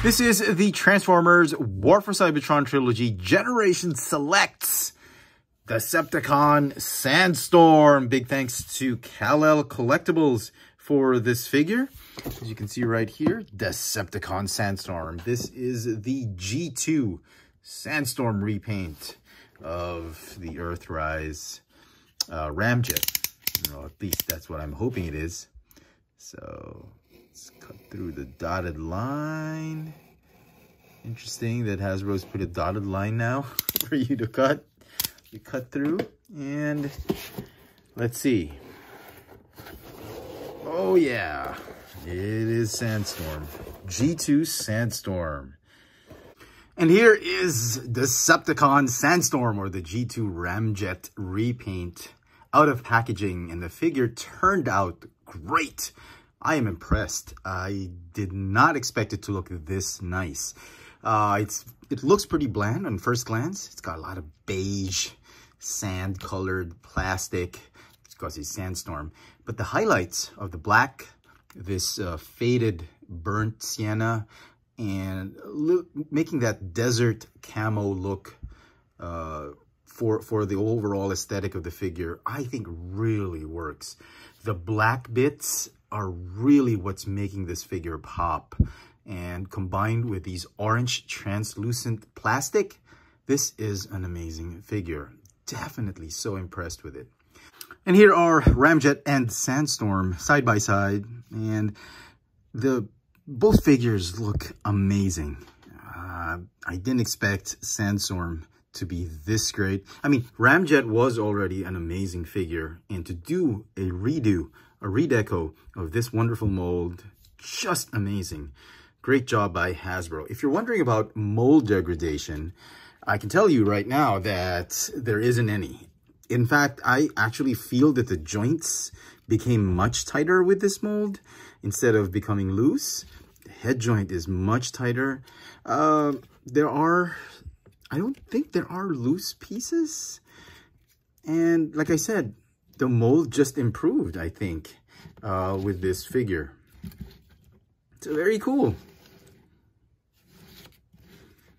This is the Transformers War for Cybertron Trilogy Generation Selects Decepticon Sandstorm. Big thanks to Kal-El Collectibles for this figure. As you can see right here, Decepticon Sandstorm. This is the G2 Sandstorm repaint of the Earthrise Ramjet. Well, at least that's what I'm hoping it is. So let's cut through the dotted line. Interesting that Hasbro's put a dotted line now for you to cut. You cut through and let's see. Oh yeah, it is Sandstorm. G2 Sandstorm. And here is Decepticon Sandstorm, or the G2 Ramjet repaint, out of packaging, and the figure turned out great. I am impressed. I did not expect it to look this nice. It looks pretty bland on first glance. It's got a lot of beige, sand-colored plastic. It's because it's Sandstorm. But the highlights of the black, this faded burnt sienna, and making that desert camo look for the overall aesthetic of the figure, I think really works. The black bits are really what's making this figure pop. And combined with these orange translucent plastic, this is an amazing figure. Definitely so impressed with it. And here are Ramjet and Sandstorm side by side, and both figures look amazing. I didn't expect Sandstorm to be this great. I mean, Ramjet was already an amazing figure, and to do a redeco of this wonderful mold, just amazing. Great job by Hasbro. If you're wondering about mold degradation, I can tell you right now that there isn't any. In fact, I actually feel that the joints became much tighter with this mold instead of becoming loose. The head joint is much tighter. I don't think there are loose pieces. And like I said, the mold just improved, I think, with this figure. It's very cool.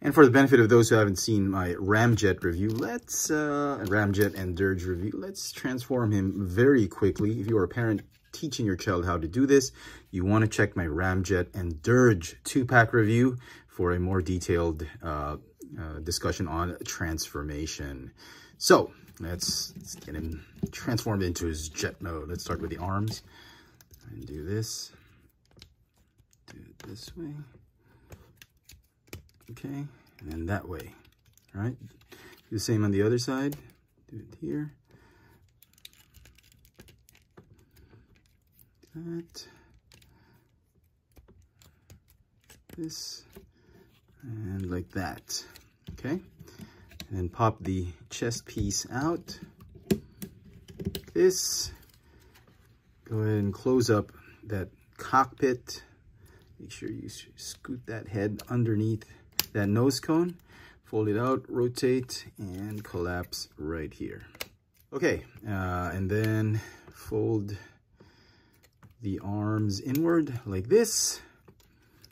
And for the benefit of those who haven't seen my Ramjet review, Ramjet and Dirge review, let's transform him very quickly. If you are a parent teaching your child how to do this, you want to check my Ramjet and Dirge 2-pack review for a more detailed discussion on transformation. So let's get him transformed into his jet mode. Let's start with the arms and do this. Do it this way. Okay, and then that way. All right, do the same on the other side. Do it here. That. This. And like that. Okay, and then pop the chest piece out. Like this. Go ahead and close up that cockpit. Make sure you scoot that head underneath that nose cone, fold it out, rotate, and collapse right here. Okay, and then fold the arms inward like this.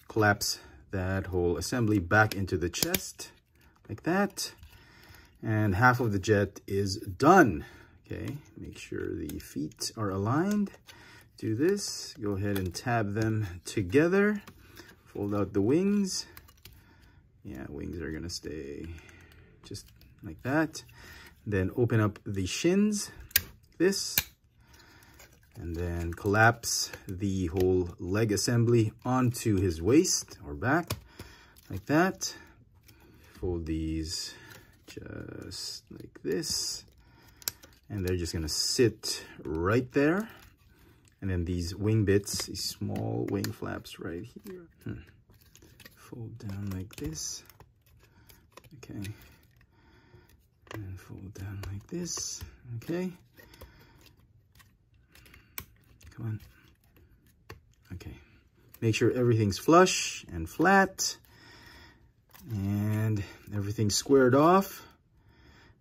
Collapse that whole assembly back into the chest like that. And half of the jet is done. Okay, make sure the feet are aligned. Do this, go ahead and tab them together. Fold out the wings. Yeah, wings are gonna stay just like that. Then open up the shins, this, and then collapse the whole leg assembly onto his waist or back, like that. Fold these just like this, and they're just gonna sit right there. And then these wing bits, these small wing flaps right here. Fold down like this. Okay. And fold down like this. Okay. Come on. Okay. Make sure everything's flush and flat. And everything's squared off.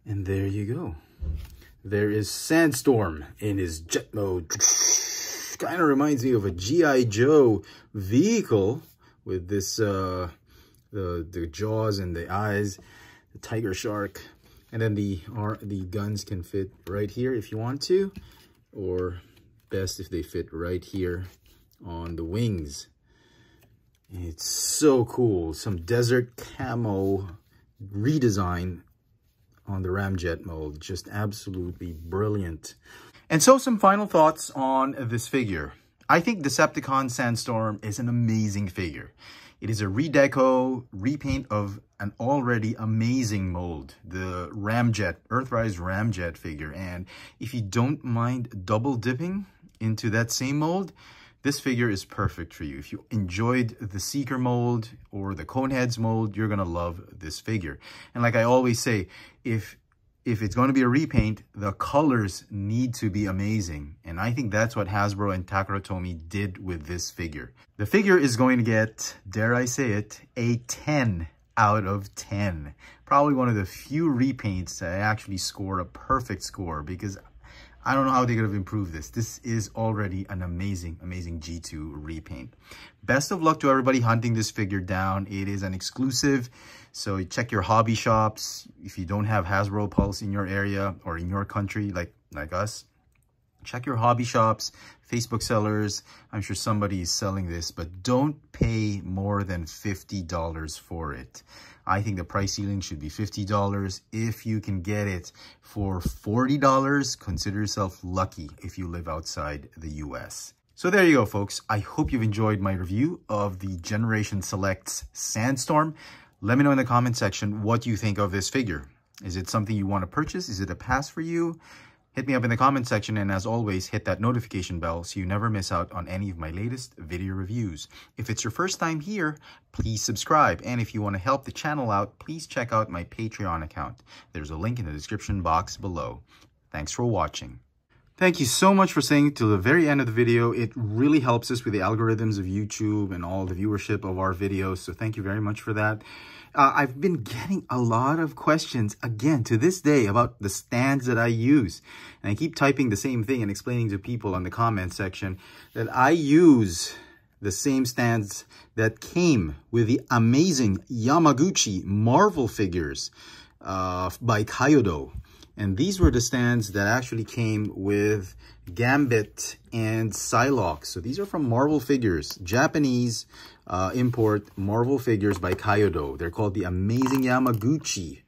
And there you go. There is Sandstorm in his jet mode. Kind of reminds me of a G.I. Joe vehicle with this, the jaws and the eyes, the tiger shark. And then the guns can fit right here if you want to, or best if they fit right here on the wings. It's so cool. Some desert camo redesign on the Ramjet mold. Just absolutely brilliant. And so some final thoughts on this figure. I think Decepticon Sandstorm is an amazing figure. It is a redeco, repaint of an already amazing mold, the Ramjet, Earthrise Ramjet figure. And if you don't mind double dipping into that same mold, this figure is perfect for you. If you enjoyed the Seeker mold or the Coneheads mold, you're going to love this figure. And like I always say, if it's going to be a repaint, the colors need to be amazing. And I think that's what Hasbro and Takara Tomy did with this figure. The figure is going to get, dare I say it, a 10 out of 10. Probably one of the few repaints that actually scored a perfect score, because I don't know how they could have improved this. This is already an amazing, amazing G2 repaint. Best of luck to everybody hunting this figure down. It is an exclusive, so check your hobby shops. If you don't have Hasbro Pulse in your area or in your country like us, check your hobby shops, Facebook sellers. I'm sure somebody is selling this, but don't pay more than $50 for it. I think the price ceiling should be $50. If you can get it for $40, consider yourself lucky if you live outside the US. So there you go, folks. I hope you've enjoyed my review of the Generation Selects Sandstorm. Let me know in the comment section what you think of this figure. Is it something you want to purchase? Is it a pass for you? Hit me up in the comment section, and as always, hit that notification bell so you never miss out on any of my latest video reviews. If it's your first time here, please subscribe. And if you want to help the channel out, please check out my Patreon account. There's a link in the description box below. Thanks for watching. Thank you so much for staying till the very end of the video. It really helps us with the algorithms of YouTube and all the viewership of our videos. So thank you very much for that. I've been getting a lot of questions, again, to this day, about the stands that I use. And I keep typing the same thing and explaining to people on the comment section that I use the same stands that came with the amazing Yamaguchi Marvel figures by Kyoto. And these were the stands that actually came with Gambit and Psylocke. So these are from Marvel Figures, Japanese import Marvel Figures by Kyoto. They're called the Amazing Yamaguchi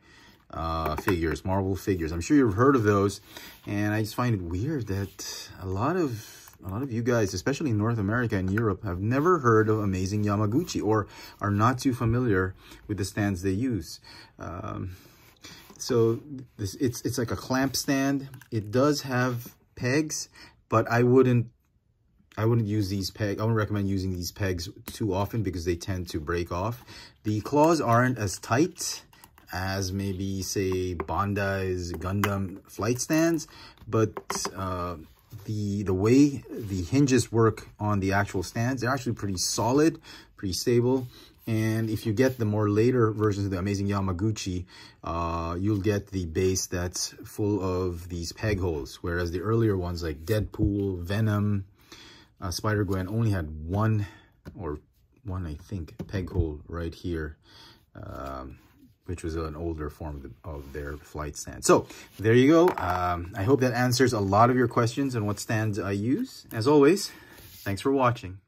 figures, Marvel Figures. I'm sure you've heard of those. And I just find it weird that a lot of you guys, especially in North America and Europe, have never heard of Amazing Yamaguchi or are not too familiar with the stands they use. So it's like a clamp stand. It does have pegs, but I wouldn't use these pegs. I wouldn't recommend using these pegs too often because they tend to break off. The claws aren't as tight as maybe, say, Bandai's Gundam flight stands, but the way the hinges work on the actual stands, they're actually pretty solid, pretty stable. And if you get the more later versions of the Amazing Yamaguchi, you'll get the base that's full of these peg holes. Whereas the earlier ones like Deadpool, Venom, Spider-Gwen only had one, I think, peg hole right here, which was an older form of their flight stand. So there you go. I hope that answers a lot of your questions on what stands I use. As always, thanks for watching.